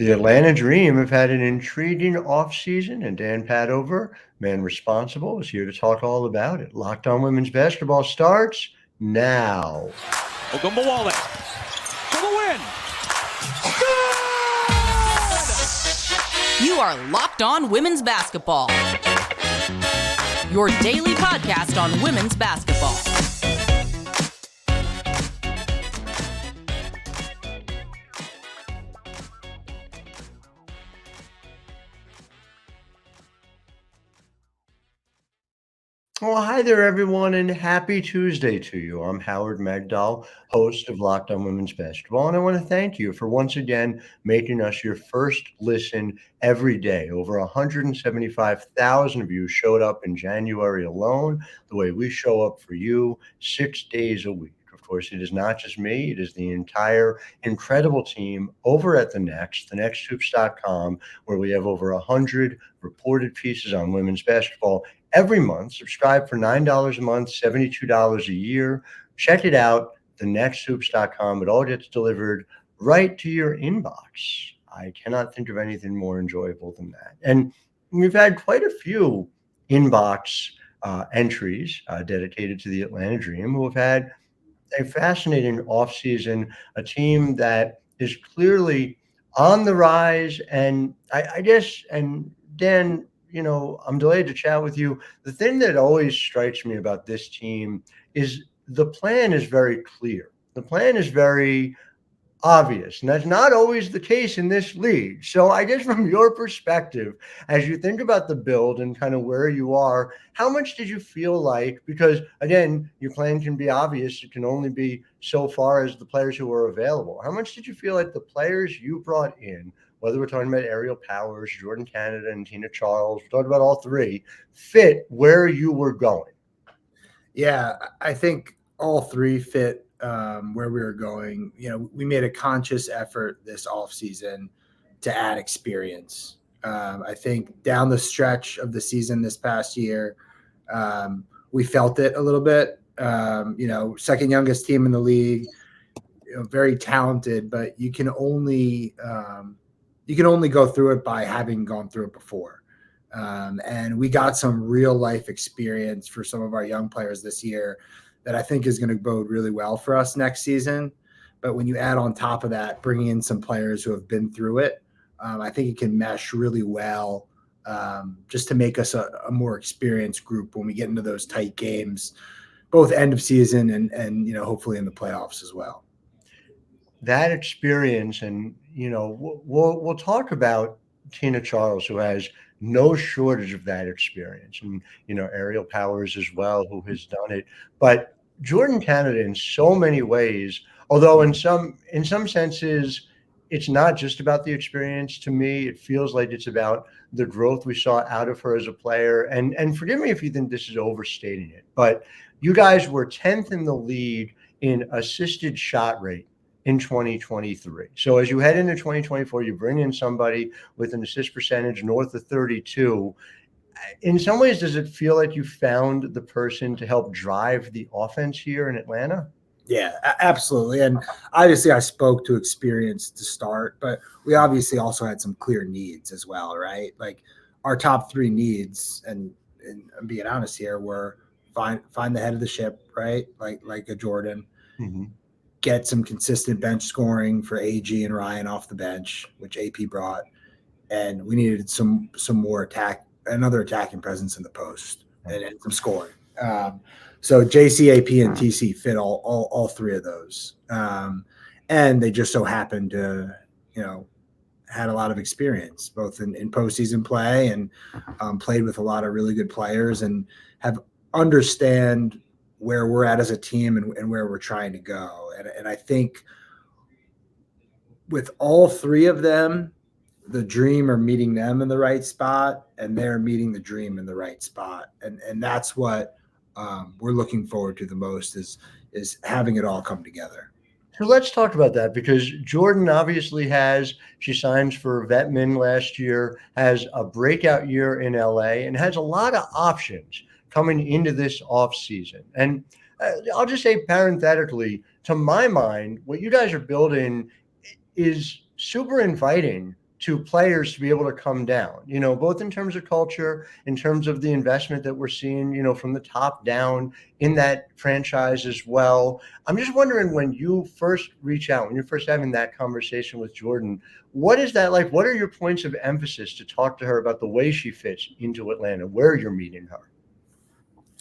The Atlanta Dream have had an intriguing offseason, and Dan Padover, man responsible, is here to talk all about it. Locked On Women's Basketball starts now. Ogunbowale for the win. You are Locked On Women's Basketball, your daily podcast on women's basketball. Well, hi there, everyone, and happy Tuesday to you. I'm Howard Megdal, host of Locked On Women's Basketball, and I want to thank you for once again making us your first listen every day. Over 175,000 of you showed up in January alone, the way we show up for you 6 days a week. Of course, it is not just me, it is the entire incredible team over at The NextHoops.com, where we have over 100 reported pieces on women's basketball every month. Subscribe for $9 a month, $72 a year. Check it out, thenexthoops.com. It all gets delivered right to your inbox. I cannot think of anything more enjoyable than that. And we've had quite a few inbox entries dedicated to the Atlanta Dream, who have had a fascinating offseason, a team that is clearly on the rise. And I guess, and Dan, I'm delayed to chat with you. The thing that always strikes me about this team is the plan is very clear. The plan is very obvious, and that's not always the case in this league. So I guess from your perspective, as you think about the build and kind of where you are, how much did you feel like, because again, your plan can be obvious, it can only be so far as the players who are available. How much did you feel like the players you brought in, whether we're talking about Aerial Powers, Jordin Canada, and Tina Charles, we're talking about all three, fit where you were going? Yeah, I think all three fit where we were going. We made a conscious effort this offseason to add experience. I think down the stretch of the season this past year, we felt it a little bit. Second youngest team in the league, very talented, but you can only go through it by having gone through it before. And we got some real life experience for some of our young players this year that I think is going to bode really well for us next season. But when you add on top of that, bringing in some players who have been through it, I think it can mesh really well, just to make us a more experienced group when we get into those tight games, both end of season and hopefully in the playoffs as well. That experience, and we'll talk about Tina Charles, who has no shortage of that experience, and Aerial Powers as well, who has done it. But Jordin Canada, in so many ways, although in some senses, it's not just about the experience. To me, it feels like it's about the growth we saw out of her as a player. And forgive me if you think this is overstating it, but you guys were 10th in the league in assisted shot rate in 2023. So as you head into 2024, you bring in somebody with an assist percentage north of 32. In some ways, does it feel like you found the person to help drive the offense here in Atlanta? Yeah, absolutely. And obviously I spoke to experience to start, but we obviously also had some clear needs as well, right? Like our top three needs, and I'm being honest here, were find the head of the ship, right? Like a Jordin. Mm-hmm. Get some consistent bench scoring for AG and Ryan off the bench, which AP brought. And we needed some more another attacking presence in the post and some scoring. So JC, AP, and TC fit all three of those. And they just so happened to, had a lot of experience, both in postseason play and played with a lot of really good players and have understand where we're at as a team and where we're trying to go. And I think with all three of them, the Dream are meeting them in the right spot, and they're meeting the Dream in the right spot. And that's what we're looking forward to the most is having it all come together. So let's talk about that, because Jordin obviously she signs for Vetman last year, has a breakout year in LA, and has a lot of options coming into this offseason. And I'll just say parenthetically, to my mind, what you guys are building is super inviting to players to be able to come down, both in terms of culture, in terms of the investment that we're seeing, from the top down in that franchise as well. I'm just wondering, when you first reach out, when you're first having that conversation with Jordin, what is that like? What are your points of emphasis to talk to her about the way she fits into Atlanta, where you're meeting her?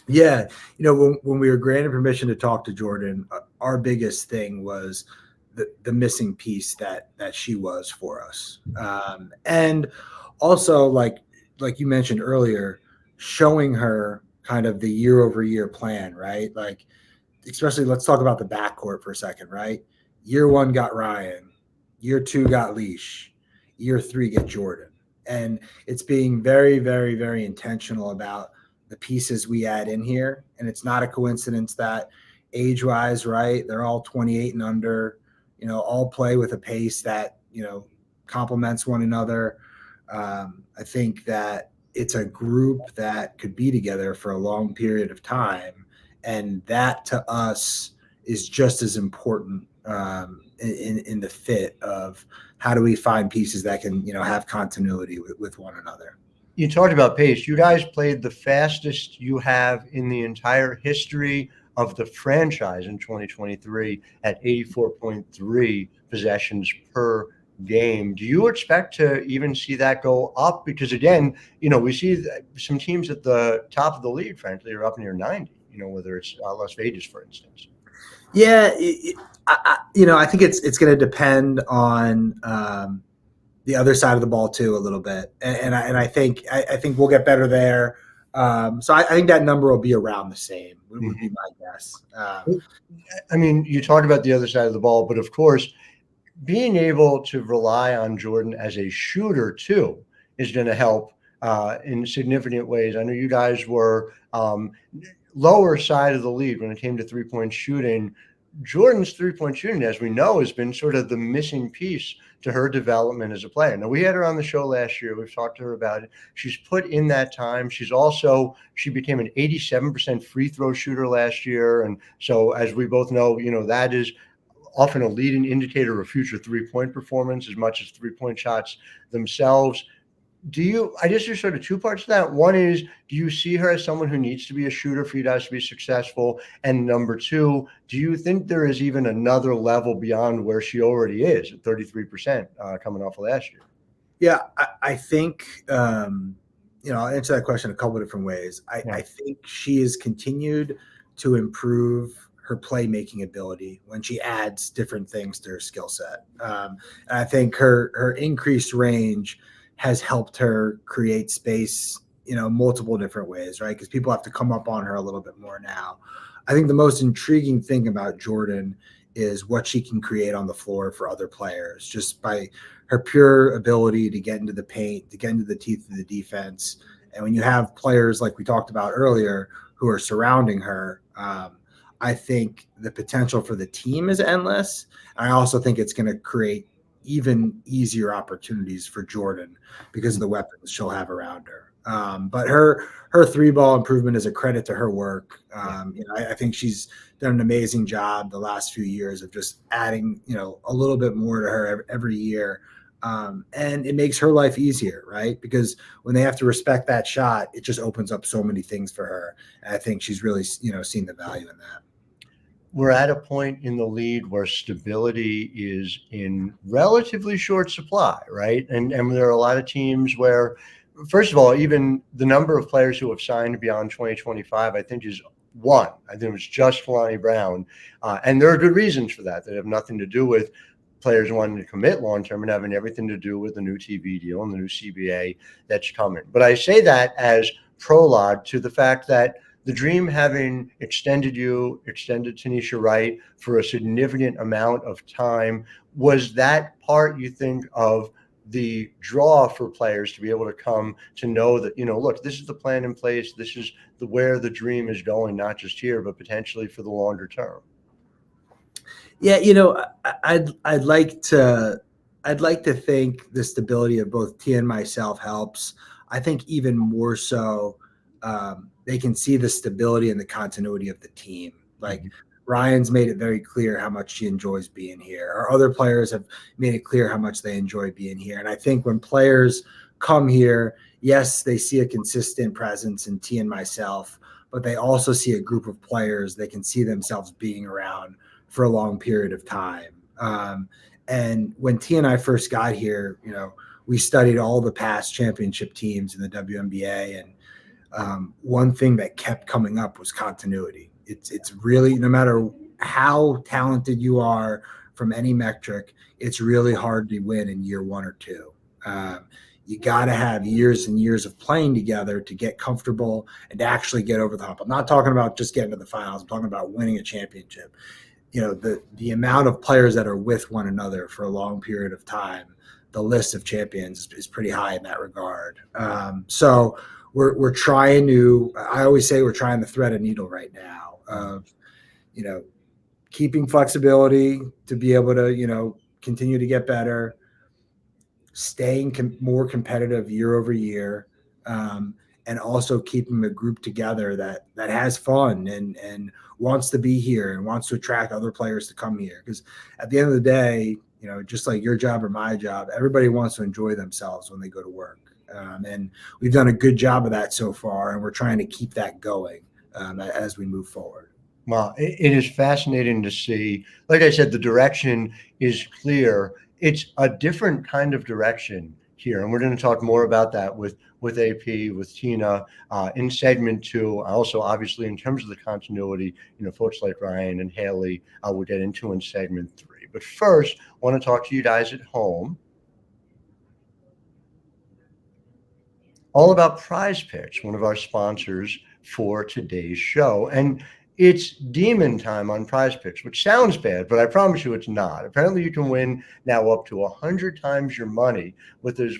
Yeah. When we were granted permission to talk to Jordin, our biggest thing was the missing piece that she was for us. And also, like you mentioned earlier, showing her kind of the year over year plan, right? Like, especially, let's talk about the backcourt for a second, right? Year 1 got Ryan, year 2 got Leash, year 3 get Jordin. And it's being very, very, very intentional about the pieces we add in here. And it's not a coincidence that age-wise, right, they're all 28 and under, all play with a pace that, complements one another. I think that it's a group that could be together for a long period of time. And that to us is just as important in the fit of how do we find pieces that can, have continuity with one another. You talked about pace. You guys played the fastest you have in the entire history of the franchise in 2023 at 84.3 possessions per game. Do you expect to even see that go up? Because again, we see some teams at the top of the league, frankly, are up near 90, whether it's Las Vegas, for instance. Yeah. I think it's going to depend on the other side of the ball too, a little bit. And I think we'll get better there. So I think that number will be around the same, would be my guess. You talked about the other side of the ball, but of course, being able to rely on Jordin as a shooter too is going to help in significant ways. I know you guys were lower side of the league when it came to three-point shooting. Jordin's three-point shooting, as we know, has been sort of the missing piece to her development as a player. Now, we had her on the show last year. We've talked to her about it. She's put in that time. She became an 87% free throw shooter last year. And so, as we both know, that is often a leading indicator of future three-point performance as much as three-point shots themselves. I guess there's sort of two parts to that. One is, do you see her as someone who needs to be a shooter for you guys to be successful? And number two, do you think there is even another level beyond where she already is at 33% coming off of last year? Yeah, I think, I'll answer that question a couple of different ways. I think she has continued to improve her playmaking ability when she adds different things to her skill set. And I think her increased range has helped her create space, multiple different ways, right? Because people have to come up on her a little bit more now. I think the most intriguing thing about Jordin is what she can create on the floor for other players, just by her pure ability to get into the paint, to get into the teeth of the defense. And when you have players like we talked about earlier who are surrounding her, I think the potential for the team is endless. I also think it's going to create even easier opportunities for Jordin because of the weapons she'll have around her. But her three ball improvement is a credit to her work. I think she's done an amazing job the last few years of just adding, a little bit more to her every year. And it makes her life easier, right? Because when they have to respect that shot, it just opens up so many things for her. And I think she's really, seen the value in that. We're at a point in the league where stability is in relatively short supply, right? And there are a lot of teams where, first of all, even the number of players who have signed beyond 2025, I think, is one. I think it was just Kalani Brown. And there are good reasons for that. They have nothing to do with players wanting to commit long-term and having everything to do with the new TV deal and the new CBA that's coming. But I say that as prologue to the fact that the Dream, having extended Tanisha Wright for a significant amount of time, was that part, you think, of the draw for players to be able to come to know that, look, this is the plan in place. This is where the Dream is going, not just here, but potentially for the longer term. Yeah, I'd like to think the stability of both Tia and myself helps. I think even more so, they can see the stability and the continuity of the team. Like, Ryan's made it very clear how much she enjoys being here. Our other players have made it clear how much they enjoy being here. And I think when players come here, yes, they see a consistent presence in T and myself, but they also see a group of players they can see themselves being around for a long period of time. And when T and I first got here, we studied all the past championship teams in the WNBA. And one thing that kept coming up was continuity. It's really, no matter how talented you are from any metric, it's really hard to win in year 1 or 2. You got to have years and years of playing together to get comfortable and to actually get over the hump. I'm not talking about just getting to the finals. I'm talking about winning a championship. The amount of players that are with one another for a long period of time, the list of champions is pretty high in that regard. So we're trying to, I always say we're trying to thread a needle right now of, keeping flexibility to be able to, continue to get better, staying more competitive year over year, and also keeping a group together that has fun and wants to be here and wants to attract other players to come here. Because at the end of the day, just like your job or my job, everybody wants to enjoy themselves when they go to work. And we've done a good job of that so far, and we're trying to keep that going as we move forward. Well, it is fascinating to see. Like I said, the direction is clear. It's a different kind of direction here, and we're going to talk more about that with AP, with Tina in segment 2. Also, obviously, in terms of the continuity, folks like Ryan and Haley we'll get into in segment 3. But first, I want to talk to you guys at home all about Prize Picks, one of our sponsors for today's show. And it's demon time on Prize Picks, which sounds bad, but I promise you it's not. Apparently, you can win now up to 100 times your money with as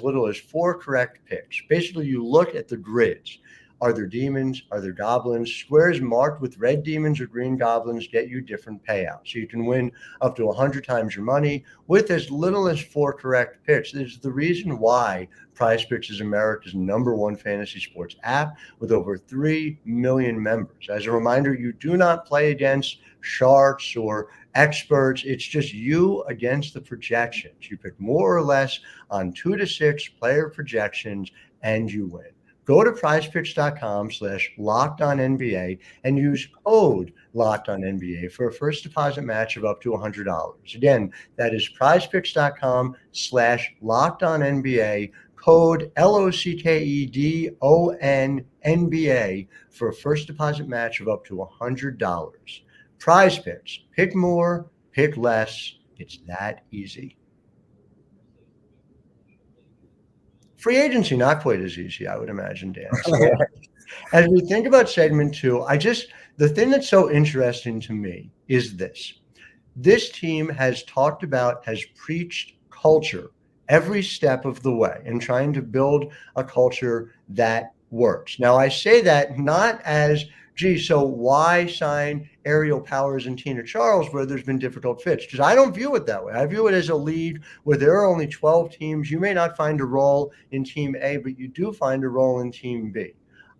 little as 4 correct picks. Basically, you look at the grids. Are there demons? Are there goblins? Squares marked with red demons or green goblins get you different payouts. So you can win up to 100 times your money with as little as 4 correct picks. This is the reason why Prize Picks is America's #1 fantasy sports app with over 3 million members. As a reminder, you do not play against sharks or experts. It's just you against the projections. You pick more or less on 2 to 6 player projections and you win. Go to prizepicks.com/LockedOnNBA and use code LockedOnNBA for a first deposit match of up to $100. Again, that is prizepicks.com/LockedOnNBA, code LOCKEDONNBA for a first deposit match of up to $100. Prize Picks. Pick more, pick less. It's that easy. Free agency, not quite as easy, I would imagine, Dan. So, as we think about segment 2, the thing that's so interesting to me is this. This team has preached culture every step of the way and trying to build a culture that works. Now, I say that not as, so why sign Ariel Powers and Tina Charles where there's been difficult fits? Because I don't view it that way. I view it as a league where there are only 12 teams. You may not find a role in Team A, but you do find a role in Team B.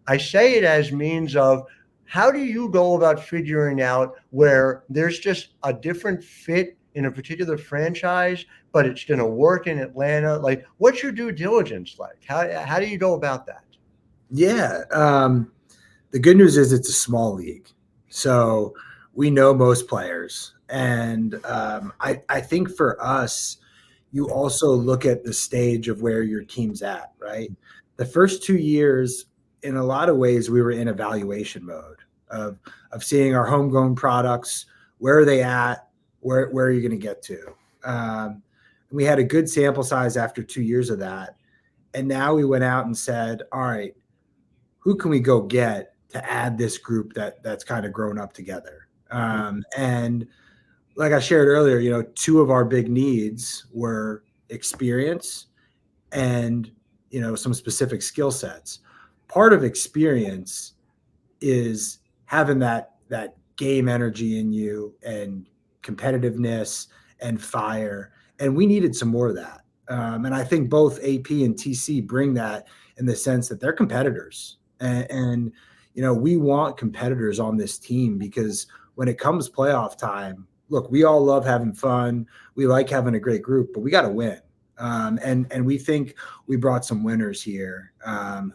I say it as means of how do you go about figuring out where there's just a different fit in a particular franchise, but it's going to work in Atlanta? Like, what's your due diligence like? How do you go about that? Yeah. The good news is it's a small league, so we know most players. And I think for us, you also look at the stage of where your team's at, right? The first 2 years, in a lot of ways, we were in evaluation mode of seeing our homegrown products. Where are they at? Where are you going to get to? We had a good sample size after 2 years of that. And now we went out and said, all right, who can we go get to add this group that's kind of grown up together? And like I shared earlier, 2 of our big needs were experience and, some specific skill sets. Part of experience is having that game energy in you and competitiveness and fire. And we needed some more of that. And I think both AP and TC bring that in the sense that they're competitors. And we want competitors on this team because when it comes playoff time, look, we all love having fun. We like having a great group, but we got to win. And we think we brought some winners here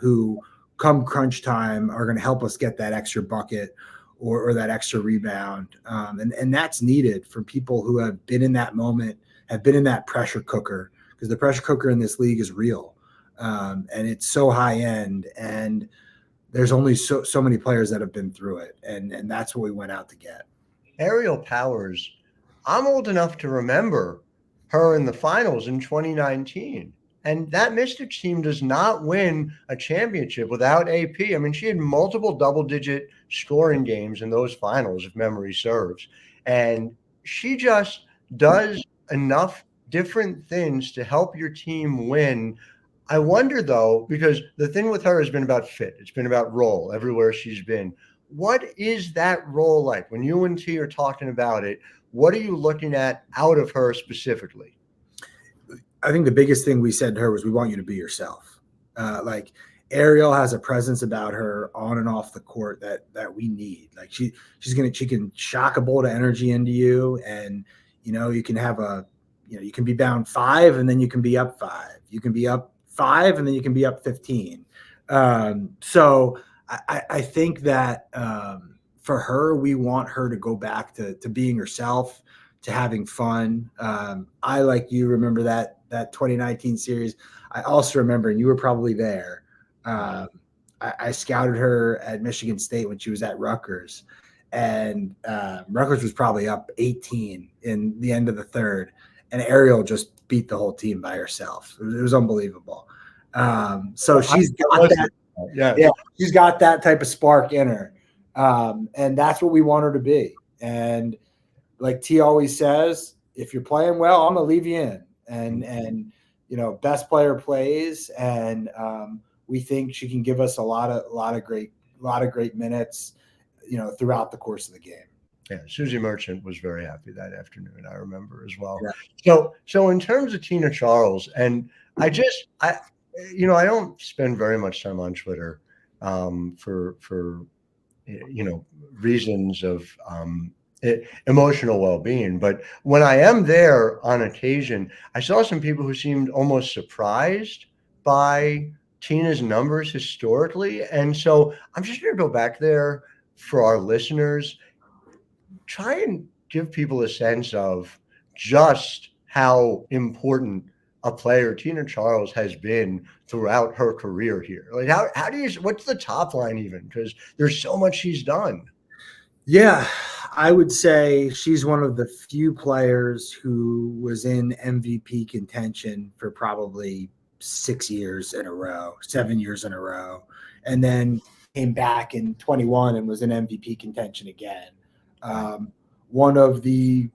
who come crunch time are going to help us get that extra bucket or that extra rebound. And that's needed for people who have been in that moment, have been in that pressure cooker, because the pressure cooker in this league is real. And it's so high end, and there's only so many players that have been through it. And that's what we went out to get. Aerial Powers, I'm old enough to remember her in the finals in 2019. And that Mystics team does not win a championship without AP. I mean, she had multiple double-digit scoring games in those finals, if memory serves. And she just does enough different things to help your team win. I wonder, though, because the thing with her has been about fit. It's been about role everywhere she's been. What is that role like? When you and T are talking about it, what are you looking at out of her specifically? I think the biggest thing we said to her was, we want you to be yourself. Like, Ariel has a presence about her on and off the court that we need. Like, she can shock a bolt of energy into you, and you can have you can be down 5 and then you can be up 5. You can be up 5 and then you can be up 15. So I think that for her, we want her to go back to being herself, to having fun. I, like you, remember that 2019 series. I also remember, and you were probably there, I scouted her at Michigan State when she was at Rutgers, and Rutgers was probably up 18 in the end of the third, and Ariel just beat the whole team by herself. It was unbelievable. So she's got that. Yeah, she's got that type of spark in her, and that's what we want her to be. And like T always says, if you're playing well, I'm gonna leave you in. And best player plays, and we think she can give us a lot of great minutes, throughout the course of the game. Yeah, Susie Merchant was very happy that afternoon, I remember as well. Yeah. So in terms of Tina Charles, and I don't spend very much time on Twitter for reasons of emotional well-being, but when I am there on occasion, I saw some people who seemed almost surprised by Tina's numbers historically. And so I'm just going to go back there for our listeners, try and give people a sense of just how important a player Tina Charles has been throughout her career here. Like, how do you, what's the top line even? Because there's so much she's done. Yeah, I would say she's one of the few players who was in MVP contention for probably 6 years in a row, 7 years in a row, and then came back in 21 and was in MVP contention again. One of the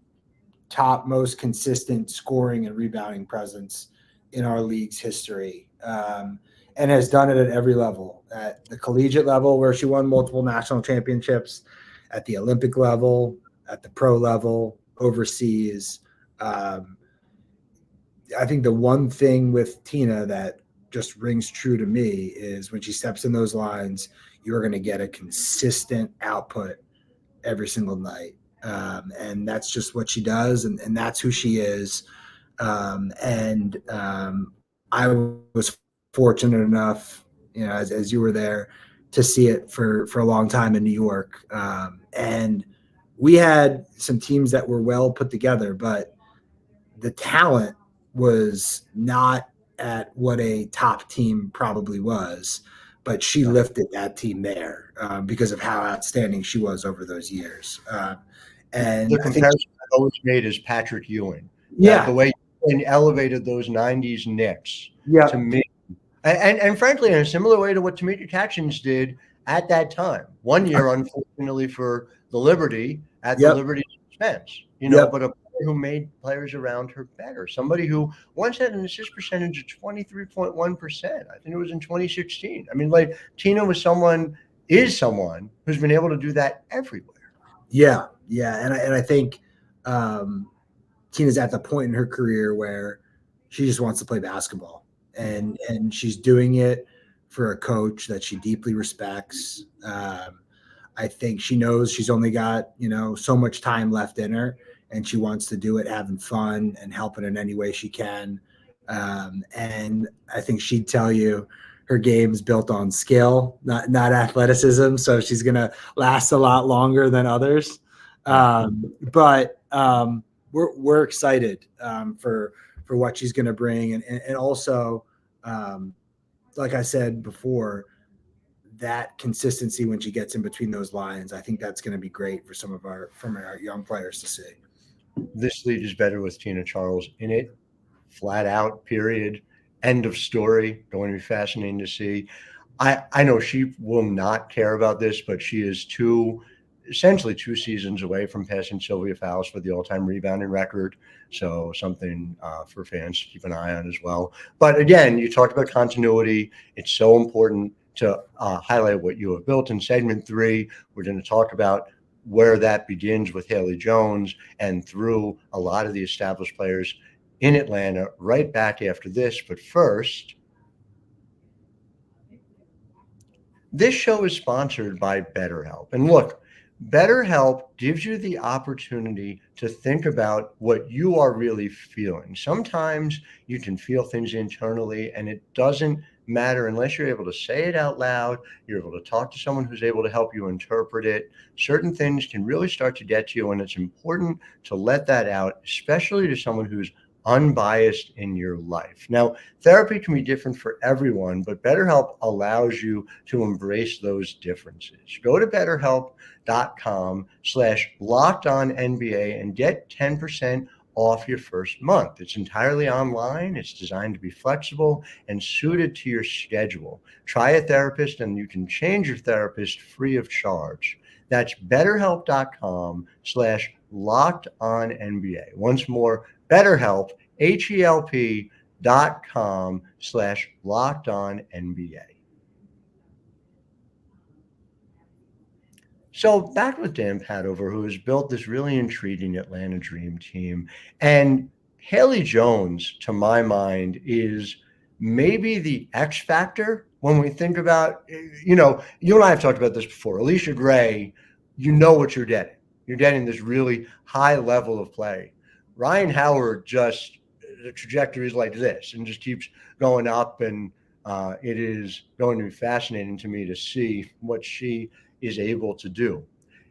top most consistent scoring and rebounding presence in our league's history, and has done it at every level, at the collegiate level where she won multiple national championships, at the Olympic level, at the pro level, overseas. I think the one thing with Tina that just rings true to me is when she steps in those lines, you're going to get a consistent output every single night. And that's just what she does. And that's who she is. I was fortunate enough, as you were there, to see it for a long time in New York. And we had some teams that were well put together, but the talent was not at what a top team probably was, but she lifted that team there because of how outstanding she was over those years. And the comparison I always made is Patrick Ewing. Yeah. The way he elevated those 90s Knicks to me. And frankly, in a similar way to what Tamika Catchings did at that time. 1 year, unfortunately, for the Liberty at the Liberty's expense, but a player who made players around her better. Somebody who once had an assist percentage of 23.1%. I think it was in 2016. I mean, like, Tina is someone who's been able to do that everywhere. Yeah. And I think Tina's at the point in her career where she just wants to play basketball. And she's doing it for a coach that she deeply respects. I think she knows she's only got, so much time left in her, and she wants to do it having fun and helping in any way she can. And I think she'd tell you her game's built on skill, not athleticism. So she's going to last a lot longer than others. But we're excited for what she's going to bring. And also, like I said before, that consistency when she gets in between those lines, I think that's going to be great for some of our young players to see. This league is better with Tina Charles in it. Flat out, period. End of story. Going to be fascinating to see. I know she will not care about this, but she is essentially 2 seasons away from passing Sylvia Fowles for the all-time rebounding record. So something for fans to keep an eye on as well. But again, you talked about continuity. It's so important to highlight what you have built in segment 3. We're going to talk about where that begins with Haley Jones and through a lot of the established players in Atlanta right back after this. But first, this show is sponsored by BetterHelp. And look, BetterHelp gives you the opportunity to think about what you are really feeling. Sometimes you can feel things internally, and it doesn't matter unless you're able to say it out loud, you're able to talk to someone who's able to help you interpret it. Certain things can really start to get to you, and it's important to let that out, especially to someone who's unbiased in your life. Now, therapy can be different for everyone, but BetterHelp allows you to embrace those differences. Go to BetterHelp.com/LockedOnNBA and get 10% off your first month. It's entirely online. It's designed to be flexible and suited to your schedule. Try a therapist and you can change your therapist free of charge. That's BetterHelp.com/LockedOnNBA. Once more, BetterHelp, HELP.com/LockedOnNBA. So back with Dan Padover, who has built this really intriguing Atlanta Dream team. And Haley Jones, to my mind, is maybe the X factor when we think about, you and I have talked about this before. Alicia Gray, you know what you're getting. You're getting this really high level of play. Rhyne Howard, just the trajectory is like this and just keeps going up. And it is going to be fascinating to me to see what she is able to do.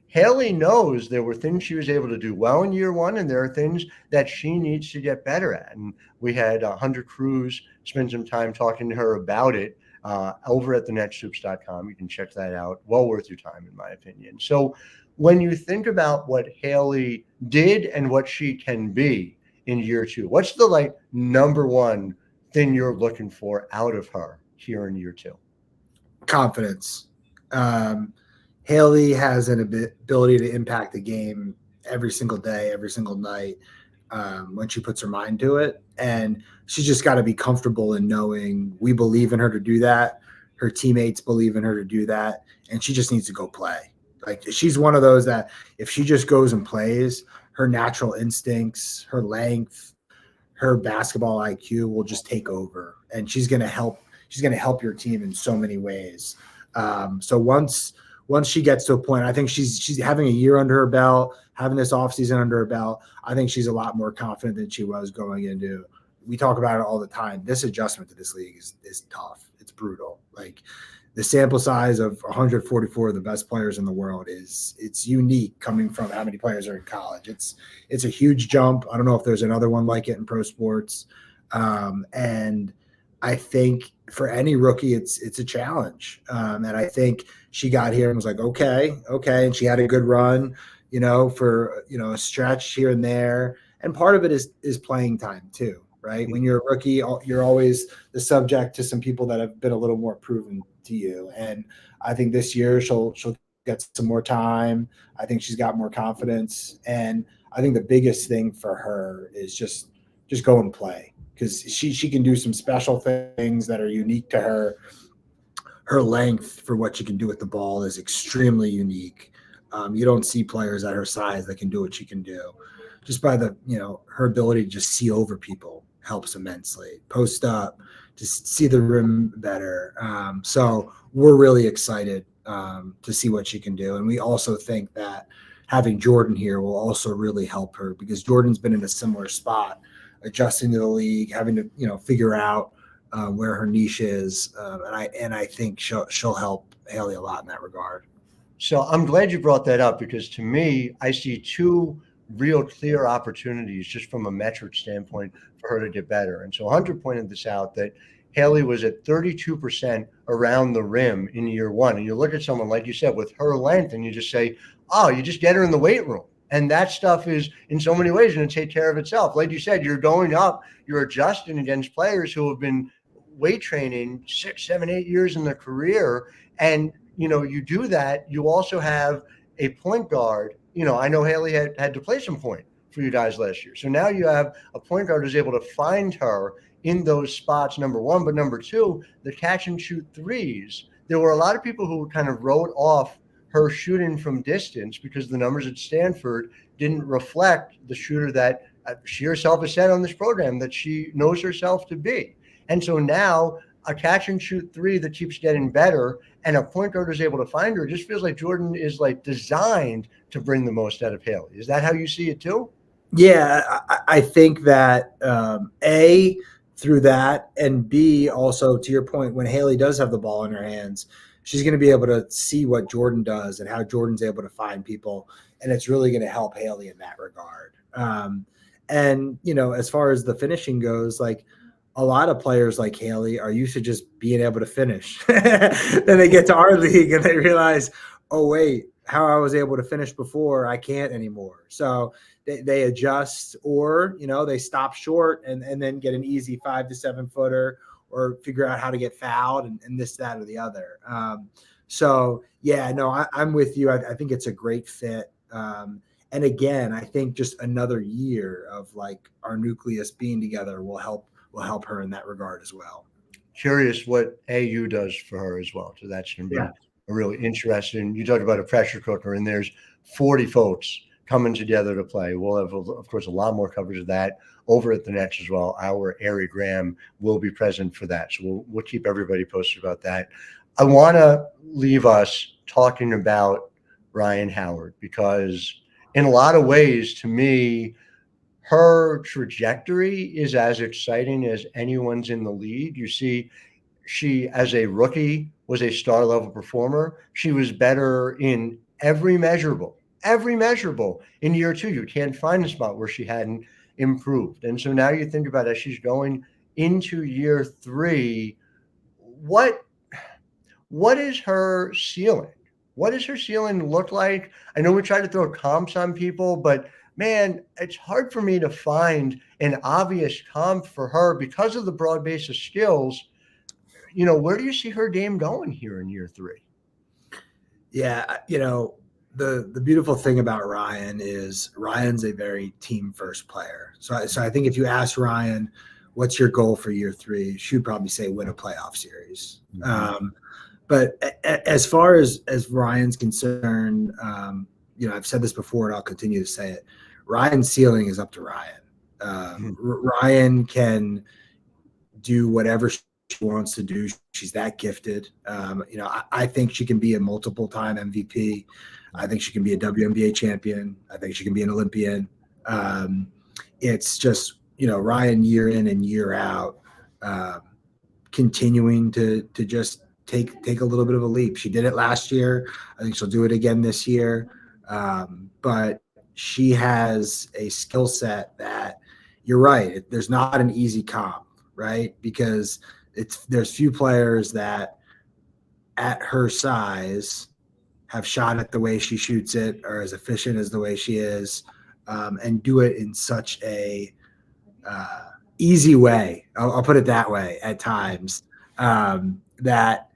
Haley knows there were things she was able to do well in year 1, and there are things that she needs to get better at. And we had Hunter Cruz spend some time talking to her about it over at thenetsoups.com. You can check that out. Well worth your time, in my opinion. So when you think about what Haley did and what she can be in year 2, what's the number one thing you're looking for out of her here in year 2? Confidence. Haley has an ability to impact the game every single day, every single night when she puts her mind to it. And she's just got to be comfortable in knowing we believe in her to do that. Her teammates believe in her to do that. And she just needs to go play. She's one of those that if she just goes and plays, her natural instincts, her length, her basketball IQ will just take over. And she's going to help your team in so many ways. So once she gets to a point, I think she's having a year under her belt, having this offseason under her belt. I think she's a lot more confident than she was going into. We talk about it all the time. This adjustment to this league is tough. It's brutal. The sample size of 144 of the best players in the world it's unique coming from how many players are in college. It's a huge jump. I don't know if there's another one like it in pro sports. And I think for any rookie, it's a challenge. And I think she got here and was like, okay. And she had a good run, for, a stretch here and there. And part of it is playing time too, right? When you're a rookie, you're always the subject to some people that have been a little more proven to you. And I think this year she'll get some more time. I think she's got more confidence. And I think the biggest thing for her is just go and play. Because she can do some special things that are unique to her. Her length for what she can do with the ball is extremely unique. You don't see players at her size that can do what she can do. Just by her ability to just see over people helps immensely. Post up, just see the rim better. So we're really excited to see what she can do. And we also think that having Jordin here will also really help her, because Jordin's been in a similar spot, adjusting to the league, having to, figure out where her niche is. And I think she'll help Haley a lot in that regard. So I'm glad you brought that up, because to me, I see two real clear opportunities just from a metric standpoint for her to get better. And so Hunter pointed this out, that Haley was at 32% around the rim in year one. And you look at someone, like you said, with her length, and you just say, oh, you just get her in the weight room. And that stuff is in so many ways going to take care of itself. Like you said, you're going up, you're adjusting against players who have been weight training 6, 7, 8 years in their career. And, you do that. You also have a point guard. I know Haley had to play some point for you guys last year. So now you have a point guard who's able to find her in those spots, number one. But number two, the catch and shoot threes. There were a lot of people who kind of wrote off her shooting from distance because the numbers at Stanford didn't reflect the shooter that she herself has said on this program that she knows herself to be. And so now a catch and shoot three that keeps getting better, and a point guard is able to find her. It just feels like Jordin is like designed to bring the most out of Haley. Is that how you see it too? Yeah, I think that A, through that, and B, also to your point, when Haley does have the ball in her hands, she's going to be able to see what Jordin does and how Jordin's able to find people. And it's really going to help Haley in that regard. And, as far as the finishing goes, like a lot of players like Haley are used to just being able to finish. Then they get to our league and they realize, oh, wait, how I was able to finish before, I can't anymore. So they adjust, or, they stop short and then get an easy 5 to 7 footer, or figure out how to get fouled and this, that, or the other. So, yeah, no, I'm with you. I think it's a great fit. And again, I think just another year of like our nucleus being together will help her in that regard as well. Curious what AU does for her as well. So that's going to be a really interesting. You talked about a pressure cooker, and there's 40 folks coming together to play. We'll have, of course, a lot more coverage of that over at the Nets as well. Our Ari Graham will be present for that. So we'll keep everybody posted about that. I want to leave us talking about Rhyne Howard, because in a lot of ways, to me, her trajectory is as exciting as anyone's in the league. You see, she, as a rookie, was a star level performer. She was better in every measurable in year two. You can't find a spot where she hadn't improved. And so now you think about, as she's going into year three, what is her ceiling? What does her ceiling look like? I know we try to throw comps on people, but man, it's hard for me to find an obvious comp for her because of the broad base of skills. Where do you see her game going here in year three? Yeah, the beautiful thing about Rhyne is Ryan's a very team first player. So I think if you ask Rhyne, what's your goal for year three, she'd probably say win a playoff series. Mm-hmm. But as far as Ryan's concerned, I've said this before and I'll continue to say it. Ryan's ceiling is up to Ryan. Ryan can do whatever she wants to do. She's that gifted. I think she can be a multiple-time MVP. I think she can be a WNBA champion. I think she can be an Olympian. It's just, Ryan year in and year out, continuing to just take a little bit of a leap. She did it last year. I think she'll do it again this year. But she has a skill set that, you're right, there's not an easy comp, right? Because there's few players that at her size have shot it the way she shoots it, or as efficient as the way she is, and do it in such a easy way. I'll put it that way at times, that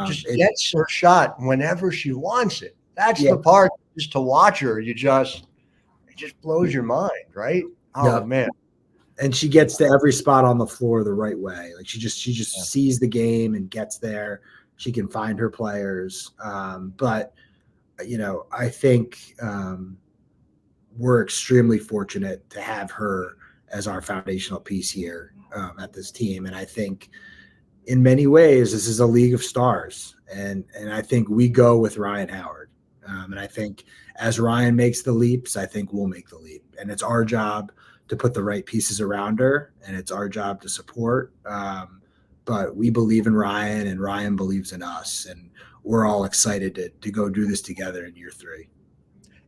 just gets her shot whenever she wants it. That's the part, just to watch her, it just blows your mind, right? Oh, man. And she gets to every spot on the floor the right way. Like she just sees the game and gets there. She can find her players. But I think we're extremely fortunate to have her as our foundational piece here at this team. And I think in many ways, this is a league of stars. And I think we go with Rhyne Howard. And I think as Rhyne makes the leaps, I think we'll make the leap. And it's our job to put the right pieces around her, and it's our job to support. But we believe in Rhyne, and Rhyne believes in us. And we're all excited to go do this together in year 3.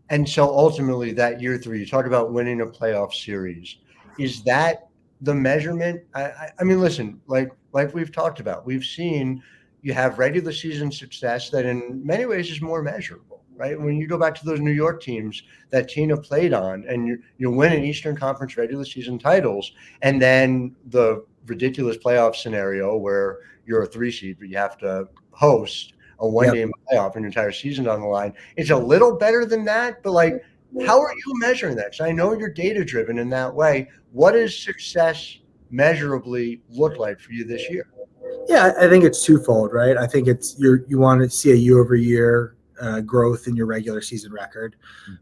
And so ultimately that year 3, you talk about winning a playoff series. Is that the measurement? I mean, listen, like we've talked about, we've seen you have regular season success that in many ways is more measurable, right? When you go back to those New York teams that Tina played on, and you win an Eastern Conference regular season titles, and then the ridiculous playoff scenario where you're a 3 seed, but you have to host a one-game playoff and your entire season on the line. It's a little better than that, but like, how are you measuring that? Because I know you're data-driven in that way. What does success measurably look like for you this year? Yeah, I think it's twofold, right? I think it's you want to see a year-over-year growth in your regular season record,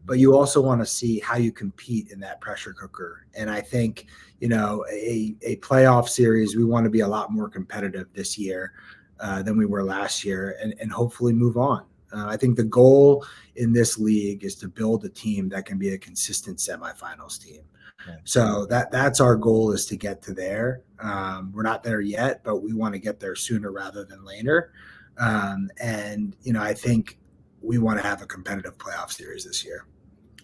but you also want to see how you compete in that pressure cooker. And I think, a playoff series, we want to be a lot more competitive this year than we were last year, and hopefully move on. I think the goal in this league is to build a team that can be a consistent semifinals team. Okay. So that's our goal, is to get to there. We're not there yet, but we want to get there sooner rather than later. I think we want to have a competitive playoff series this year.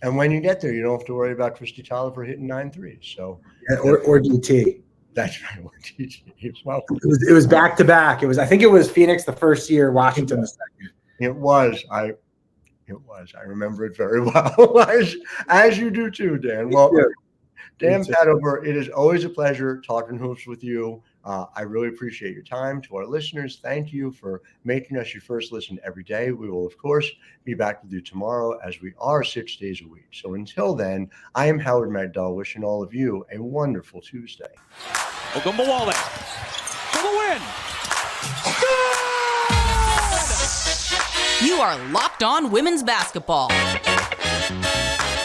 And when you get there, you don't have to worry about Christy Tolliver hitting 9 threes. So or DT. That's right. Or DT as well. It was back to back. I think it was Phoenix the first year, Washington the second. It was. I remember it very well, as you do too, Dan. Well, Dan Padover, it is always a pleasure talking hoops with you. I really appreciate your time. To our listeners, thank you for making us your first listen every day. We will, of course, be back with you tomorrow, as we are 6 days a week. So until then, I am Howard Megdal, wishing all of you a wonderful Tuesday. Ogunbowale for the win. You are Locked On Women's Basketball,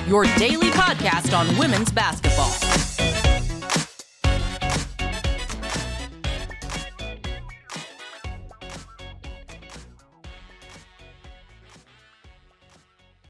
your daily podcast on women's basketball.